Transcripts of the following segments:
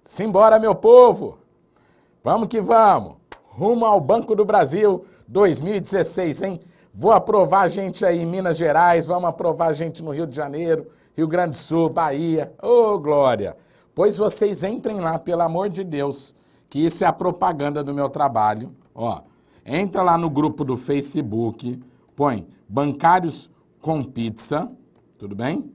Simbora, meu povo! Vamos que vamos! Rumo ao Banco do Brasil 2016, hein? Vou aprovar a gente aí em Minas Gerais, vamos aprovar a gente no Rio de Janeiro, Rio Grande do Sul, Bahia. Ô, glória! Pois vocês entrem lá, pelo amor de Deus, que isso é a propaganda do meu trabalho. Ó, entra lá no grupo do Facebook, põe Bancários com Pizza, tudo bem?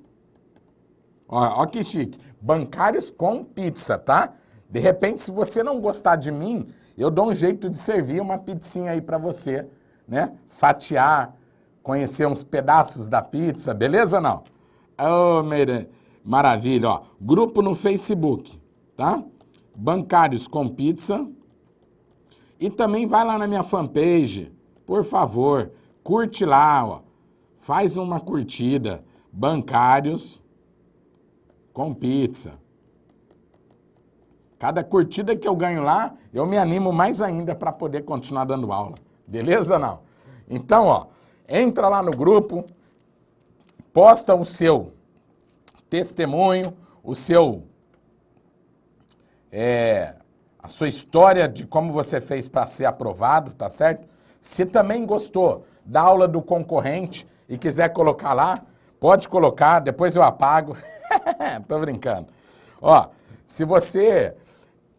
Ó que chique, Bancários com Pizza, tá? De repente, se você não gostar de mim, eu dou um jeito de servir uma pizzinha aí pra você, né? Fatiar, conhecer uns pedaços da pizza, beleza ou não? Oh, maravilha, ó. Grupo no Facebook, tá? Bancários com Pizza. E também vai lá na minha fanpage, por favor, curte lá, ó. Faz uma curtida, Bancários com Pizza. Cada curtida que eu ganho lá, eu me animo mais ainda para poder continuar dando aula. Beleza ou não? Então, ó, entra lá no grupo, posta o seu testemunho, a sua história de como você fez para ser aprovado, tá certo? Se também gostou da aula do concorrente e quiser colocar lá, pode colocar, depois eu apago. Tô brincando. Ó, se você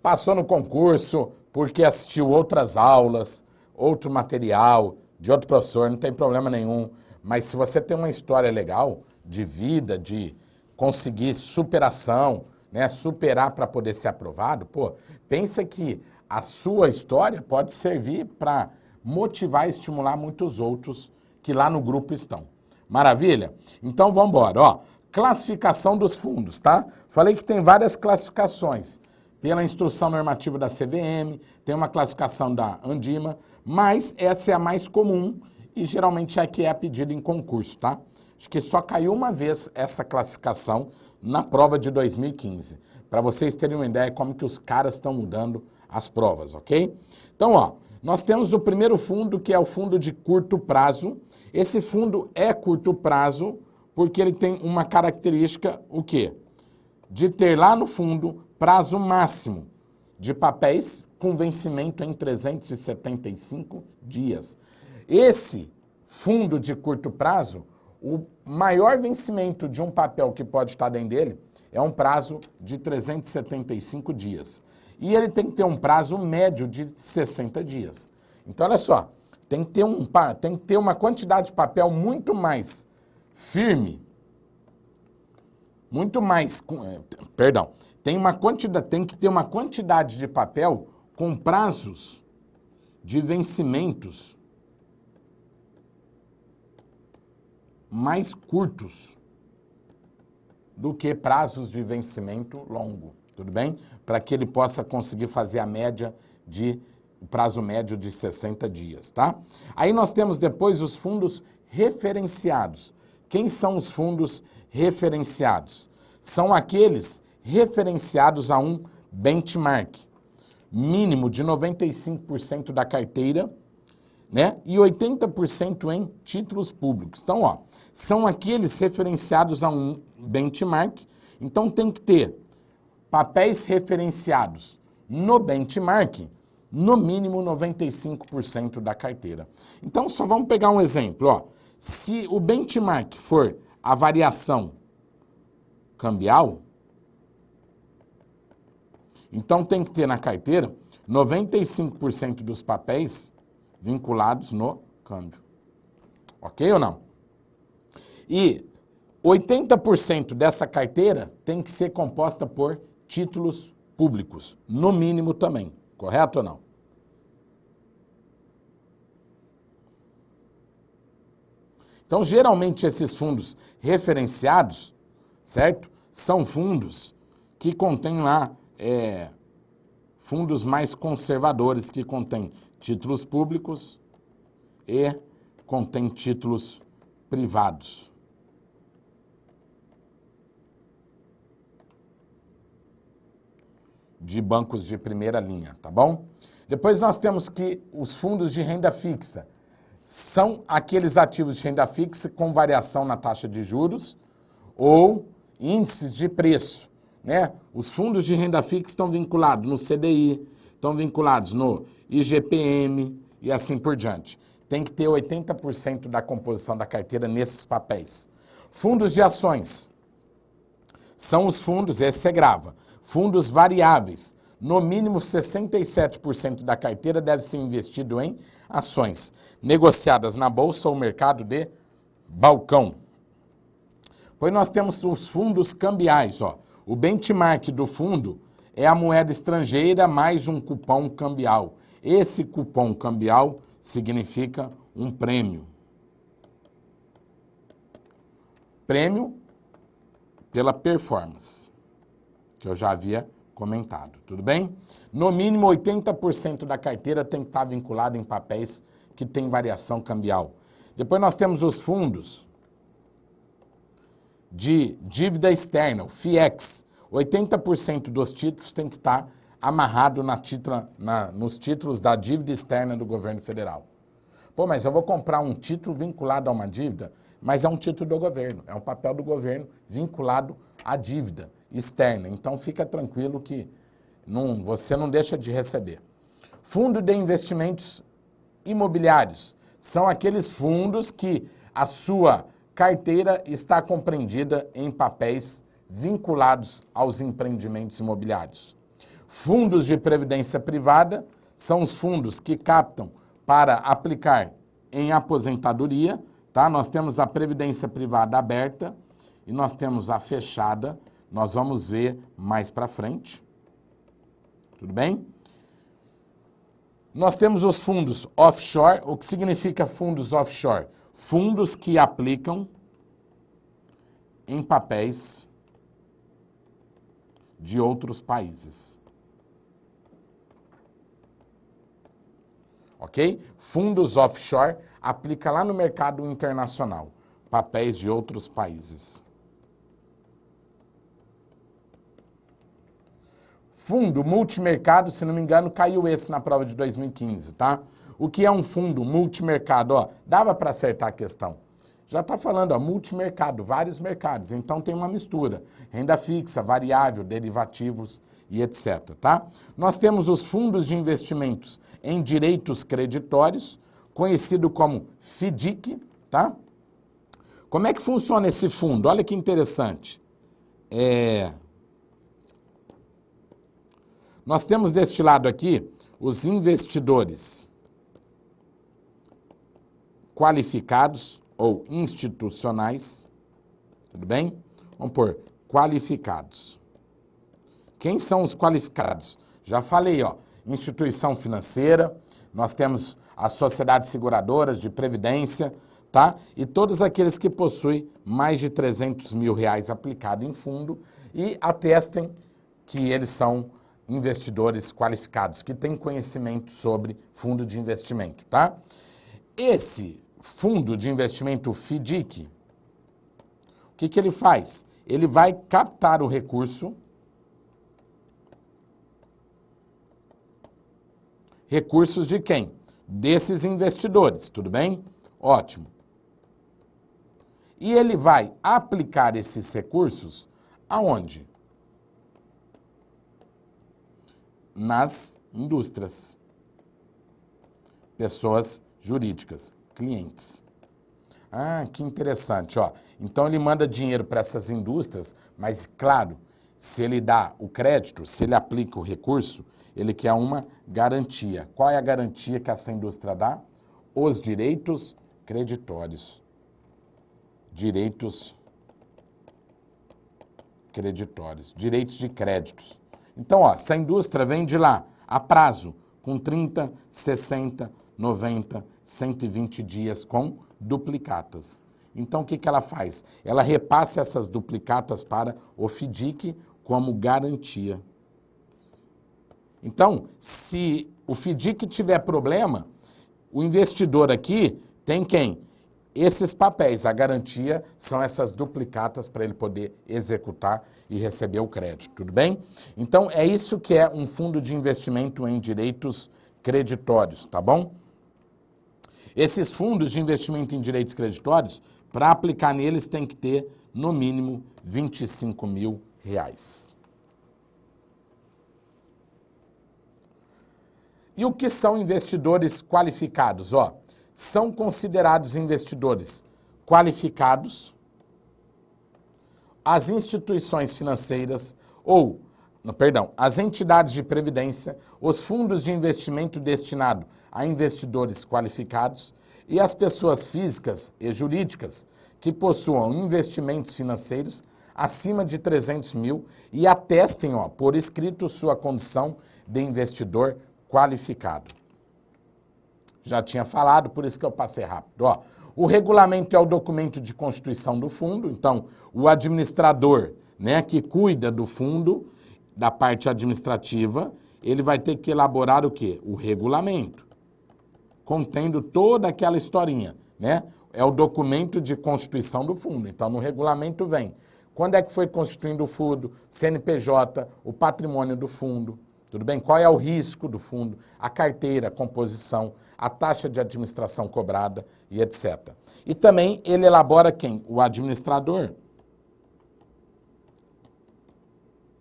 passou no concurso porque assistiu outras aulas, outro material de outro professor, não tem problema nenhum. Mas se você tem uma história legal de vida, de conseguir superação, né, superar para poder ser aprovado, pô, pensa que a sua história pode servir para motivar e estimular muitos outros que lá no grupo estão. Maravilha? Então vamos embora, ó. Classificação dos fundos, tá? Falei que tem várias classificações. Pela instrução normativa da CVM, tem uma classificação da Andima, mas essa é a mais comum e geralmente é a que é pedida em concurso, tá? Acho que só caiu uma vez essa classificação na prova de 2015, para vocês terem uma ideia como que os caras estão mudando as provas, ok? Então, ó, nós temos o primeiro fundo, que é o fundo de curto prazo. Esse fundo é curto prazo porque ele tem uma característica, o quê? De ter lá no fundo prazo máximo de papéis com vencimento em 375 dias. Esse fundo de curto prazo, o maior vencimento de um papel que pode estar dentro dele é um prazo de 375 dias. E ele tem que ter um prazo médio de 60 dias. Então, olha só, tem que ter uma quantidade de papel muito mais firme, muito mais, perdão, tem que ter uma quantidade de papel com prazos de vencimentos mais curtos do que prazos de vencimento longo, tudo bem? Para que ele possa conseguir fazer a média o prazo médio de 60 dias, tá? Aí nós temos depois os fundos referenciados. Quem são os fundos referenciados? São aqueles referenciados a um benchmark mínimo de 95% da carteira, né? E 80% em títulos públicos. Então, ó, são aqueles referenciados a um benchmark. Então, tem que ter papéis referenciados no benchmark, no mínimo 95% da carteira. Então, só vamos pegar um exemplo, ó. Se o benchmark for a variação cambial, então tem que ter na carteira 95% dos papéis vinculados no câmbio. Ok ou não? E 80% dessa carteira tem que ser composta por títulos públicos, no mínimo também. Correto ou não? Então, geralmente, esses fundos referenciados, certo? São fundos que contêm lá fundos mais conservadores, que contêm títulos públicos e contêm títulos privados. De bancos de primeira linha, tá bom? Depois nós temos que os fundos de renda fixa são aqueles ativos de renda fixa com variação na taxa de juros ou índices de preço. né? Os fundos de renda fixa estão vinculados no CDI, estão vinculados no IGPM e assim por diante. Tem que ter 80% da composição da carteira nesses papéis. Fundos de ações. São os fundos, esse você grava, fundos variáveis. No mínimo 67% da carteira deve ser investido em ações negociadas na bolsa ou mercado de balcão. Pois nós temos os fundos cambiais, ó. O benchmark do fundo é a moeda estrangeira mais um cupom cambial. Esse cupom cambial significa um prêmio. Prêmio pela performance, que eu já havia comentado, tudo bem? No mínimo 80% da carteira tem que estar vinculada em papéis que tem variação cambial. Depois nós temos os fundos de dívida externa, o FIEX. 80% dos títulos tem que estar amarrado nos títulos da dívida externa do governo federal. Pô, mas eu vou comprar um título vinculado a uma dívida, mas é um título do governo, é um papel do governo vinculado à dívida externa. Então fica tranquilo que você não deixa de receber. Fundo de investimentos imobiliários. São aqueles fundos que a sua carteira está compreendida em papéis vinculados aos empreendimentos imobiliários. Fundos de previdência privada são os fundos que captam para aplicar em aposentadoria, tá? Nós temos a previdência privada aberta e nós temos a fechada. Nós vamos ver mais para frente. Tudo bem? Nós temos os fundos offshore. O que significa fundos offshore? Fundos que aplicam em papéis de outros países. Ok? Fundos offshore aplica lá no mercado internacional, papéis de outros países. Fundo multimercado, se não me engano, caiu esse na prova de 2015, tá? O que é um fundo multimercado? Ó, dava para acertar a questão. Já está falando, ó, multimercado, vários mercados, então tem uma mistura. Renda fixa, variável, derivativos e etc, tá? Nós temos os fundos de investimentos em direitos creditórios, conhecido como FDIC, tá? Como é que funciona esse fundo? Olha que interessante. Nós temos deste lado aqui os investidores qualificados ou institucionais, tudo bem? Vamos pôr qualificados. Quem são os qualificados? Já falei, ó, instituição financeira, nós temos as sociedades seguradoras de previdência, tá? E todos aqueles que possuem mais de 300 mil reais aplicado em fundo e atestem que eles são investidores qualificados, que têm conhecimento sobre fundo de investimento, tá? Esse fundo de investimento FDIC, o que ele faz? Ele vai captar o recurso, recursos de quem? Desses investidores, tudo bem? Ótimo. E ele vai aplicar esses recursos aonde? Nas indústrias, pessoas jurídicas, clientes. Ah, que interessante, ó. Então ele manda dinheiro para essas indústrias, mas claro, se ele dá o crédito, se ele aplica o recurso, ele quer uma garantia. Qual é a garantia que essa indústria dá? Os direitos creditórios. Direitos creditórios, direitos de créditos. Então, ó, se a indústria vende lá a prazo, com 30, 60, 90, 120 dias com duplicatas. Então, o que ela faz? Ela repassa essas duplicatas para o FDIC como garantia. Então, se o FDIC tiver problema, o investidor aqui tem quem? Esses papéis, a garantia são essas duplicatas para ele poder executar e receber o crédito, tudo bem? Então, é isso que é um fundo de investimento em direitos creditórios, tá bom? Esses fundos de investimento em direitos creditórios, para aplicar neles, tem que ter, no mínimo, 25 mil reais. E o que são investidores qualificados? Ó, são considerados investidores qualificados as instituições financeiras as entidades de previdência, os fundos de investimento destinados a investidores qualificados e as pessoas físicas e jurídicas que possuam investimentos financeiros acima de 300 mil e atestem, por escrito, sua condição de investidor qualificado. Já tinha falado, por isso que eu passei rápido. O regulamento é o documento de constituição do fundo, então o administrador, que cuida do fundo, da parte administrativa, ele vai ter que elaborar o quê? O regulamento, contendo toda aquela historinha, É o documento de constituição do fundo. Então, no regulamento vem quando é que foi constituindo o fundo, CNPJ, o patrimônio do fundo, tudo bem? Qual é o risco do fundo, a carteira, a composição, a taxa de administração cobrada e etc. E também ele elabora quem? O administrador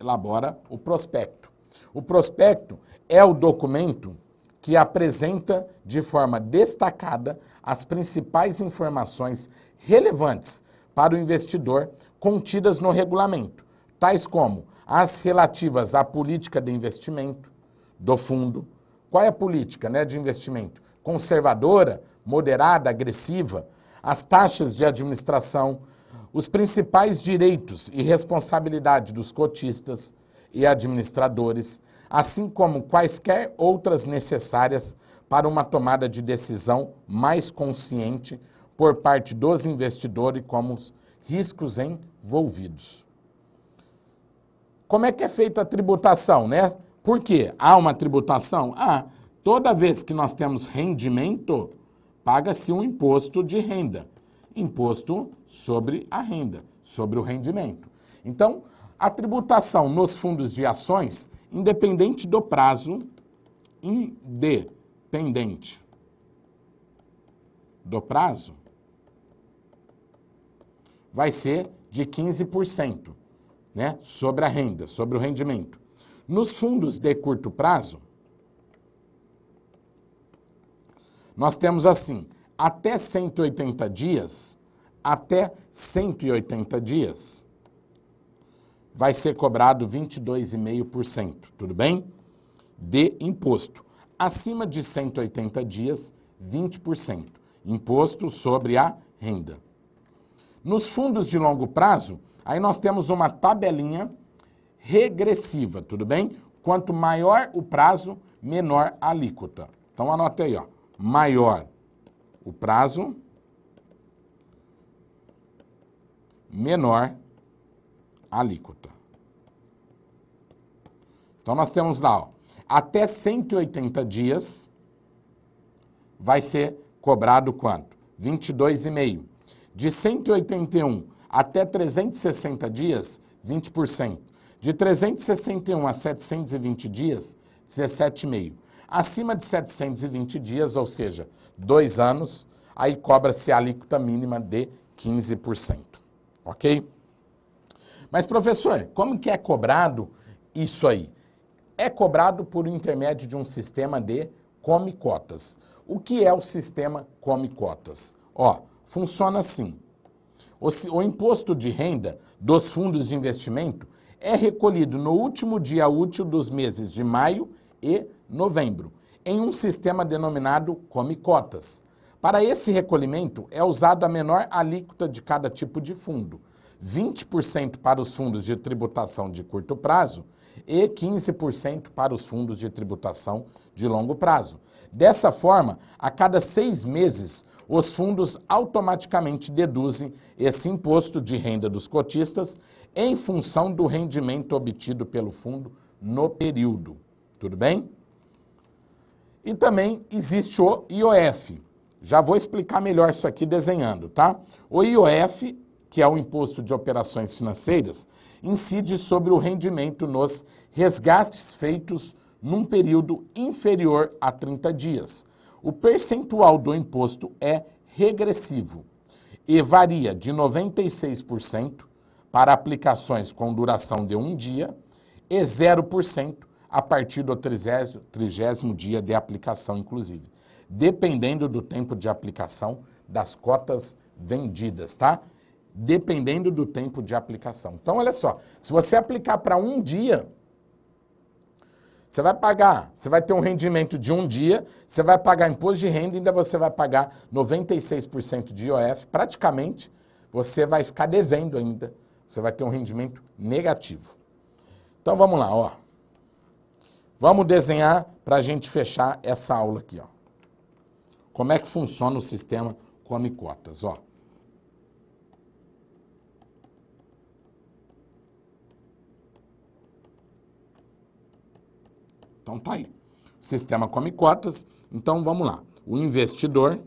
elabora o prospecto. O prospecto é o documento que apresenta de forma destacada as principais informações relevantes para o investidor contidas no regulamento, tais como as relativas à política de investimento do fundo. Qual é a política, de investimento? Conservadora, moderada, agressiva, as taxas de administração, os principais direitos e responsabilidade dos cotistas e administradores, assim como quaisquer outras necessárias para uma tomada de decisão mais consciente por parte dos investidores como os riscos envolvidos. Como é que é feita a tributação, Por quê? Há uma tributação? Toda vez que nós temos rendimento, paga-se um imposto de renda. Imposto sobre a renda, sobre o rendimento. Então, a tributação nos fundos de ações, independente do prazo, vai ser de 15%, sobre a renda, sobre o rendimento. Nos fundos de curto prazo, nós temos assim, até 180 dias, vai ser cobrado 22,5%, tudo bem? De imposto. Acima de 180 dias, 20%. Imposto sobre a renda. Nos fundos de longo prazo, aí nós temos uma tabelinha regressiva, tudo bem? Quanto maior o prazo, menor a alíquota. Então anota aí, maior o prazo, menor a alíquota. Então nós temos lá, até 180 dias vai ser cobrado quanto? 22,5%. De 181 até 360 dias, 20%. De 361 a 720 dias, 17,5%. Acima de 720 dias, ou seja, 2 anos, aí cobra-se a alíquota mínima de 15%. Ok? Mas, professor, como que é cobrado isso aí? É cobrado por intermédio de um sistema de come-cotas. O que é o sistema come-cotas? Funciona assim. O imposto de renda dos fundos de investimento é recolhido no último dia útil dos meses de maio e novembro, em um sistema denominado come-cotas. Para esse recolhimento, é usado a menor alíquota de cada tipo de fundo, 20% para os fundos de tributação de curto prazo e 15% para os fundos de tributação de longo prazo. Dessa forma, a cada 6 meses, os fundos automaticamente deduzem esse imposto de renda dos cotistas em função do rendimento obtido pelo fundo no período. Tudo bem? E também existe o IOF. Já vou explicar melhor isso aqui desenhando, tá? O IOF, que é o Imposto de Operações Financeiras, incide sobre o rendimento nos resgates feitos num período inferior a 30 dias. O percentual do imposto é regressivo e varia de 96% para aplicações com duração de 1 dia e 0% a partir do 30º dia de aplicação, inclusive, dependendo do tempo de aplicação das cotas vendidas, tá? Dependendo do tempo de aplicação. Então, olha só, se você aplicar para um dia, você vai pagar, você vai ter um rendimento de um dia, você vai pagar imposto de renda e ainda você vai pagar 96% de IOF, praticamente você vai ficar devendo ainda, você vai ter um rendimento negativo. Então vamos lá, ó. Vamos desenhar para a gente fechar essa aula aqui, ó. Como é que funciona o sistema Come Cotas, ó. Então tá aí. O sistema Come Cotas. Então vamos lá. O investidor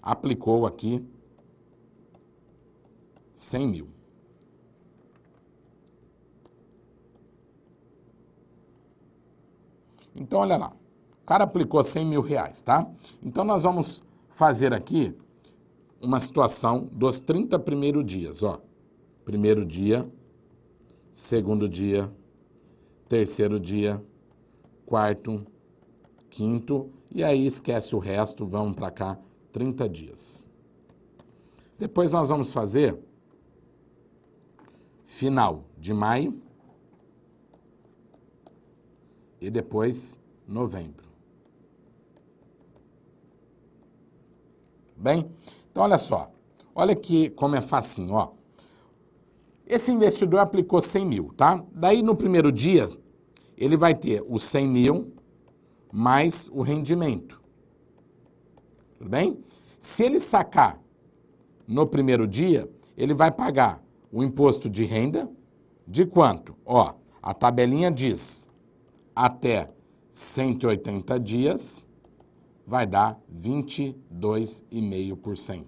aplicou aqui 100 mil. Então olha lá. O cara aplicou 100 mil reais, tá? Então nós vamos fazer aqui uma situação dos 30 primeiros dias, ó. Primeiro dia, segundo dia, terceiro dia, quarto, quinto, e aí esquece o resto, vamos para cá, 30 dias. Depois nós vamos fazer final de maio e depois novembro. Bem? Então olha só, olha aqui como é facinho, ó. Esse investidor aplicou 100 mil, tá? Daí no primeiro dia, ele vai ter os 100 mil mais o rendimento. Tudo bem? Se ele sacar no primeiro dia, ele vai pagar o imposto de renda de quanto? Ó, a tabelinha diz até 180 dias vai dar 22,5%.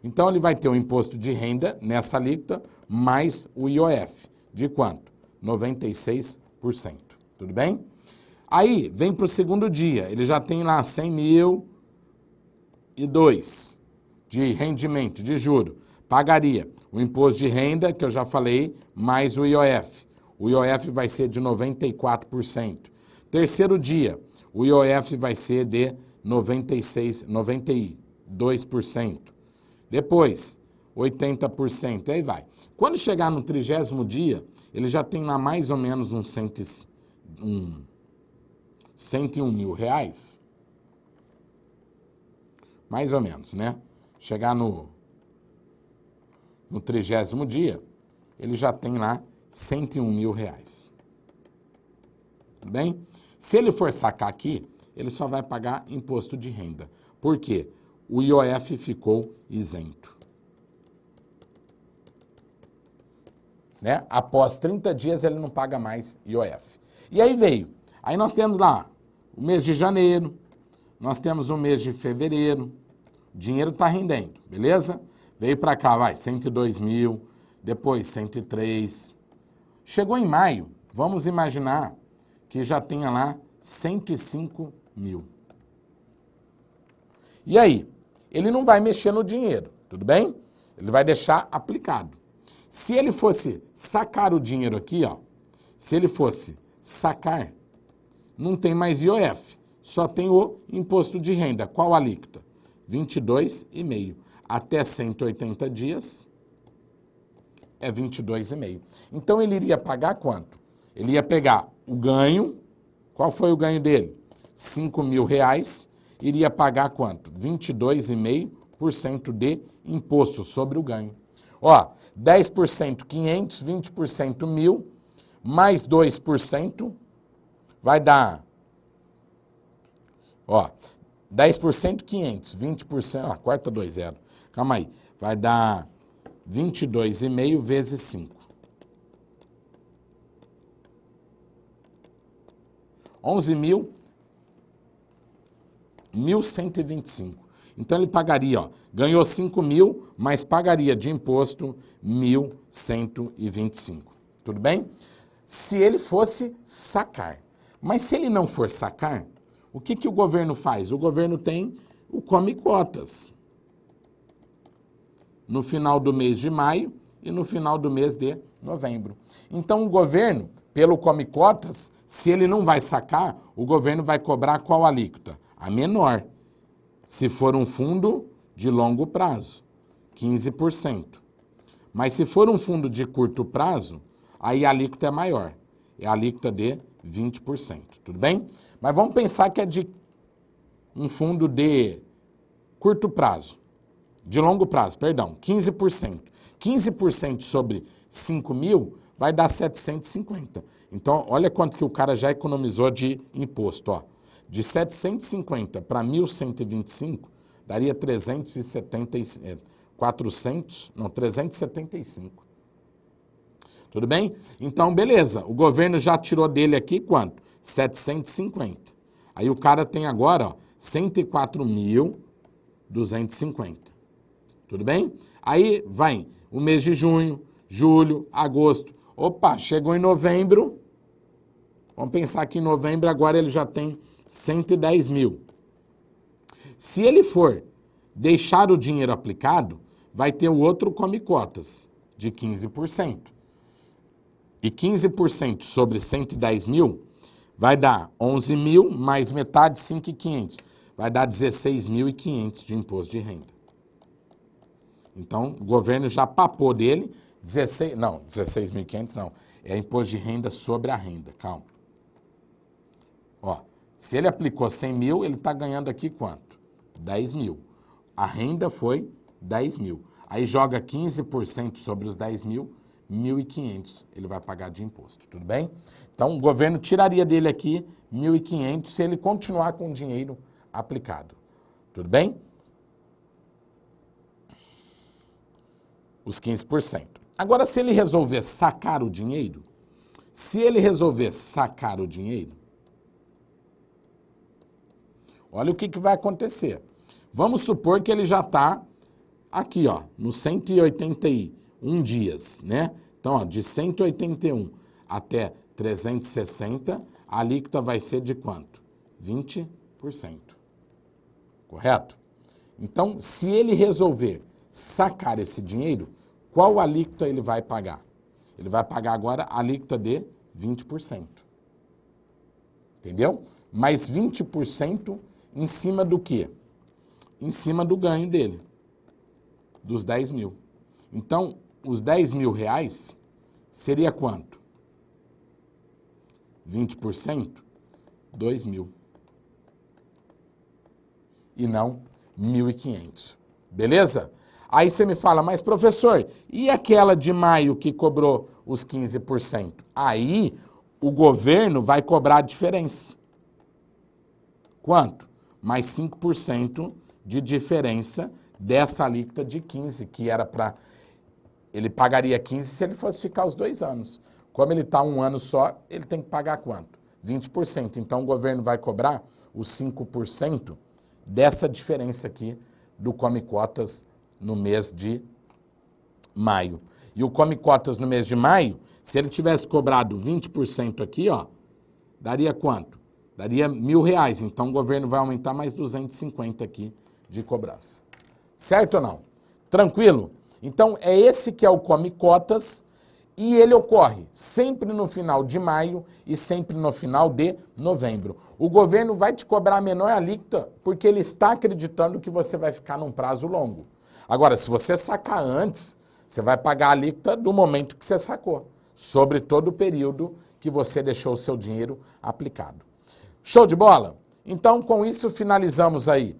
Então ele vai ter o imposto de renda nessa alíquota mais o IOF. De quanto? 96%. Tudo bem? Aí vem para o segundo dia, ele já tem lá 100.002 de rendimento, de juro. Pagaria o imposto de renda, que eu já falei, mais o IOF. O IOF vai ser de 94%. Terceiro dia, o IOF vai ser de 92%. Depois, 80%, aí vai. Quando chegar no 30º dia, ele já tem lá mais ou menos uns 101 mil reais. Mais ou menos, né? Chegar no 30º dia, ele já tem lá 101 mil reais. Tudo bem? Se ele for sacar aqui, ele só vai pagar imposto de renda. Por quê? O IOF ficou isento. Né? Após 30 dias ele não paga mais IOF. E aí veio. Aí nós temos lá o mês de janeiro, nós temos o mês de fevereiro, o dinheiro está rendendo, beleza? Veio para cá, vai, 102 mil, depois 103. Chegou em maio, vamos imaginar que já tenha lá 105 mil. E aí? Ele não vai mexer no dinheiro, tudo bem? Ele vai deixar aplicado. Se ele fosse sacar o dinheiro aqui, ó, se ele fosse sacar, não tem mais IOF, só tem o imposto de renda. Qual a alíquota? 22,5. Até 180 dias é 22,5. Então ele iria pagar quanto? Ele ia pegar o ganho, qual foi o ganho dele? 5 mil reais, iria pagar quanto? 22,5% de imposto sobre o ganho. Ó, 10% 500, 20% 1.000, mais 2% vai dar, ó, 10% 500, 20%, ó, quarta 2 0. Calma aí, vai dar 22,5 vezes 5. 11.125. Então ele pagaria, ó, ganhou 5 mil, mas pagaria de imposto 1.125. Tudo bem? Se ele fosse sacar. Mas se ele não for sacar, o que o governo faz? O governo tem o Come Cotas. No final do mês de maio e no final do mês de novembro. Então o governo, pelo Come Cotas, se ele não vai sacar, o governo vai cobrar qual alíquota? A menor. Se for um fundo de longo prazo, 15%. Mas se for um fundo de curto prazo, aí a alíquota é maior. É a alíquota de 20%. Tudo bem? Mas vamos pensar que é de um fundo de curto prazo. De longo prazo, perdão, 15%. 15% sobre 5 mil vai dar 750. Então, olha quanto que o cara já economizou de imposto. Ó. De 750 para 1.125, daria 375. Tudo bem? Então, beleza. O governo já tirou dele aqui quanto? 750. Aí o cara tem agora, ó, 104.250. Tudo bem? Aí vai o mês de junho, julho, agosto. Opa, chegou em novembro. Vamos pensar que em novembro agora ele já tem 110 mil. Se ele for deixar o dinheiro aplicado, vai ter o outro Come Cotas de 15%. E 15% sobre 110 mil vai dar 11 mil mais metade, 5.500. Vai dar 16.500 de imposto de renda. Então, o governo já papou dele 16.500 não. É imposto de renda sobre a renda, calma. Ó, se ele aplicou 100 mil, ele está ganhando aqui quanto? 10 mil. A renda foi 10 mil. Aí joga 15% sobre os 10 mil, 1.500 ele vai pagar de imposto, tudo bem? Então, o governo tiraria dele aqui 1.500 se ele continuar com o dinheiro aplicado, tudo bem? Os 15%. Agora, se ele resolver sacar o dinheiro, olha o que vai acontecer. Vamos supor que ele já está aqui, ó, nos 181 dias, né? Então, ó, de 181 até 360, a alíquota vai ser de quanto? 20%. Correto? Então, se ele resolver sacar esse dinheiro, qual alíquota ele vai pagar? Ele vai pagar agora a alíquota de 20%. Entendeu? Mais 20% em cima do quê? Em cima do ganho dele, dos 10 mil. Então, os 10 mil reais seria quanto? 20%? 2 mil. E não 1.500. Beleza? Aí você me fala, mas professor, e aquela de maio que cobrou os 15%? Aí o governo vai cobrar a diferença. Quanto? Mais 5% de diferença dessa alíquota de 15%, que era para... Ele pagaria 15% se ele fosse ficar os 2 anos. Como ele está um ano só, ele tem que pagar quanto? 20%. Então o governo vai cobrar os 5% dessa diferença aqui do Come Cotas no mês de maio. E o Come Cotas no mês de maio, se ele tivesse cobrado 20% aqui, ó, daria quanto? Daria R$1.000. Então o governo vai aumentar mais 250 aqui de cobrança. Certo ou não? Tranquilo? Então é esse que é o Come Cotas e ele ocorre sempre no final de maio e sempre no final de novembro. O governo vai te cobrar a menor alíquota porque ele está acreditando que você vai ficar num prazo longo. Agora, se você sacar antes, você vai pagar a alíquota do momento que você sacou, sobre todo o período que você deixou o seu dinheiro aplicado. Show de bola? Então, com isso, finalizamos aí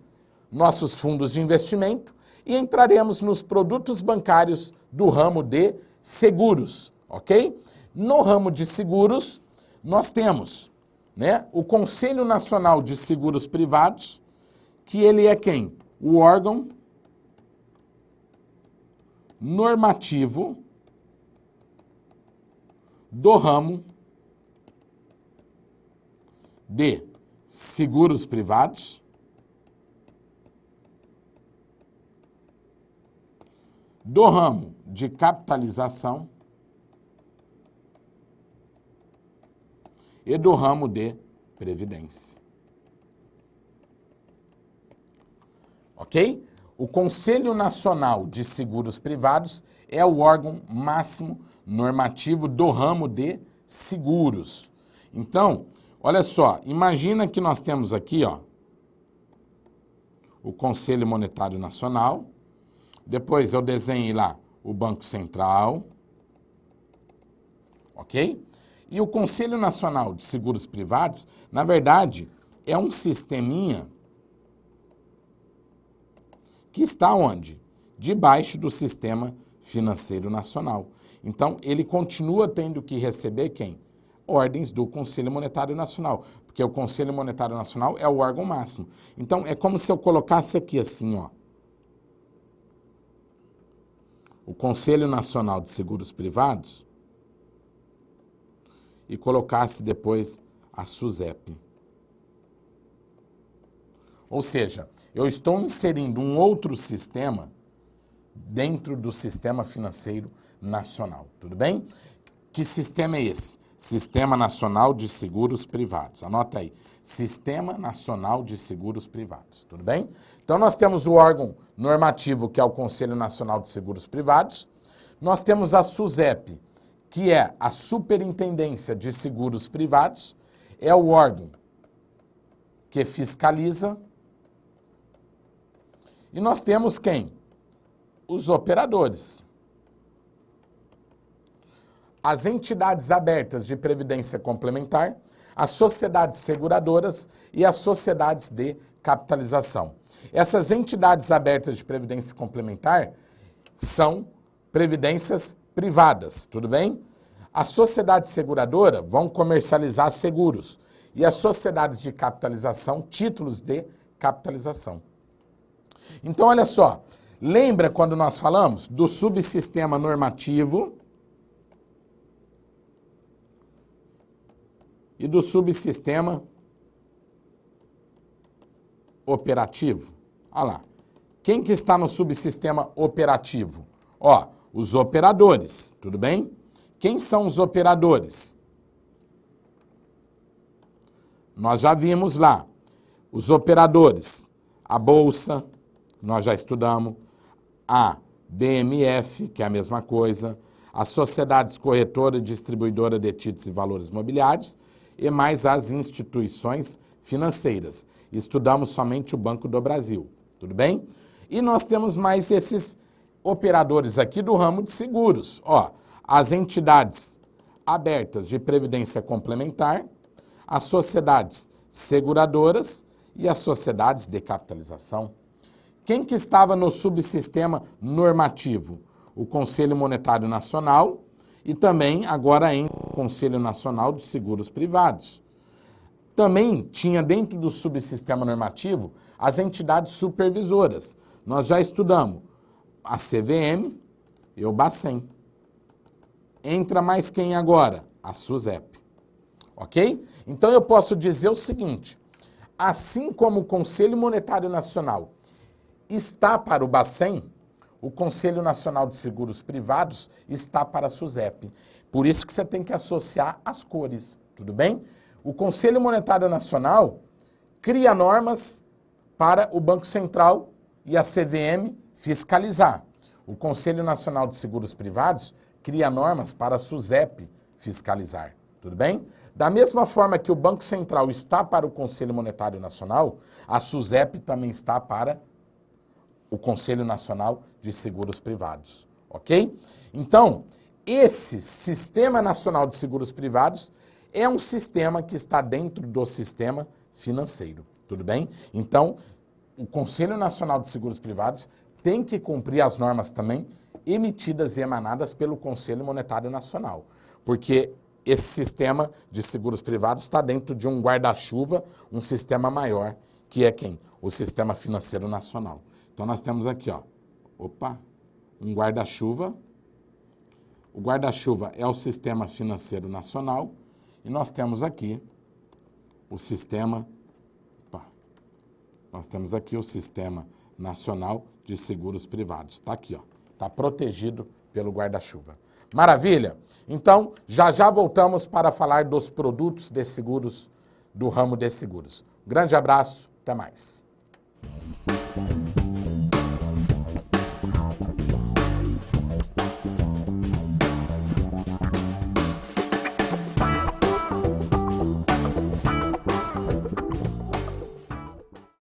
nossos fundos de investimento e entraremos nos produtos bancários do ramo de seguros, ok? No ramo de seguros, nós temos, né, o Conselho Nacional de Seguros Privados, que ele é quem? O órgão normativo do ramo de seguros privados, do ramo de capitalização e do ramo de previdência. Ok? o Conselho Nacional de Seguros Privados é o órgão máximo normativo do ramo de seguros. Então, olha só, imagina que nós temos aqui, ó, o Conselho Monetário Nacional, depois eu desenhei lá o Banco Central, ok? E o Conselho Nacional de Seguros Privados, na verdade, é um sisteminha que está onde? Debaixo do Sistema Financeiro Nacional. Então, ele continua tendo que receber quem? Ordens do Conselho Monetário Nacional, porque o Conselho Monetário Nacional é o órgão máximo. Então, é como se eu colocasse aqui assim, ó. O Conselho Nacional de Seguros Privados e colocasse depois a SUSEP. Ou seja, eu estou inserindo um outro sistema dentro do Sistema Financeiro Nacional, tudo bem? Que sistema é esse? Sistema Nacional de Seguros Privados. Anota aí, Sistema Nacional de Seguros Privados, tudo bem? Então nós temos o órgão normativo, que é o Conselho Nacional de Seguros Privados. Nós temos a SUSEP, que é a Superintendência de Seguros Privados, é o órgão que fiscaliza. E nós temos quem? Os operadores. As entidades abertas de previdência complementar, as sociedades seguradoras e as sociedades de capitalização. Essas entidades abertas de previdência complementar são previdências privadas, tudo bem? As sociedades seguradoras vão comercializar seguros e as sociedades de capitalização, títulos de capitalização. Então, olha só, lembra quando nós falamos do subsistema normativo e do subsistema operativo? Olha lá, quem que está no subsistema operativo? Ó, os operadores, tudo bem? Quem são os operadores? Nós já vimos lá, os operadores, a Bolsa, nós já estudamos, a BMF, que é a mesma coisa, as sociedades corretoras e distribuidoras de títulos e valores mobiliários e mais as instituições financeiras. Estudamos somente o Banco do Brasil, tudo bem? E nós temos mais esses operadores aqui do ramo de seguros. Ó, as entidades abertas de previdência complementar, as sociedades seguradoras e as sociedades de capitalização. Quem que estava no subsistema normativo? O Conselho Monetário Nacional e também agora em Conselho Nacional de Seguros Privados. Também tinha dentro do subsistema normativo as entidades supervisoras. Nós já estudamos a CVM e o Bacen. Entra mais quem agora? A SUSEP. Ok? Então eu posso dizer o seguinte, assim como o Conselho Monetário Nacional está para o Bacen, o Conselho Nacional de Seguros Privados está para a SUSEP. Por isso que você tem que associar as cores, tudo bem? O Conselho Monetário Nacional cria normas para o Banco Central e a CVM fiscalizar. O Conselho Nacional de Seguros Privados cria normas para a SUSEP fiscalizar, tudo bem? Da mesma forma que o Banco Central está para o Conselho Monetário Nacional, a SUSEP também está para o Conselho Nacional de Seguros Privados, ok? Então, esse Sistema Nacional de Seguros Privados é um sistema que está dentro do sistema financeiro, tudo bem? Então, o Conselho Nacional de Seguros Privados tem que cumprir as normas também emitidas e emanadas pelo Conselho Monetário Nacional, porque esse sistema de seguros privados está dentro de um guarda-chuva, um sistema maior, que é quem? O Sistema Financeiro Nacional. Então nós temos aqui, ó, um guarda-chuva. O guarda-chuva é o Sistema Financeiro Nacional e nós temos aqui o Sistema Nacional de Seguros Privados. Está aqui, ó. Está protegido pelo guarda-chuva. Maravilha? Então, já voltamos para falar dos produtos de seguros, do ramo de seguros. Grande abraço, até mais.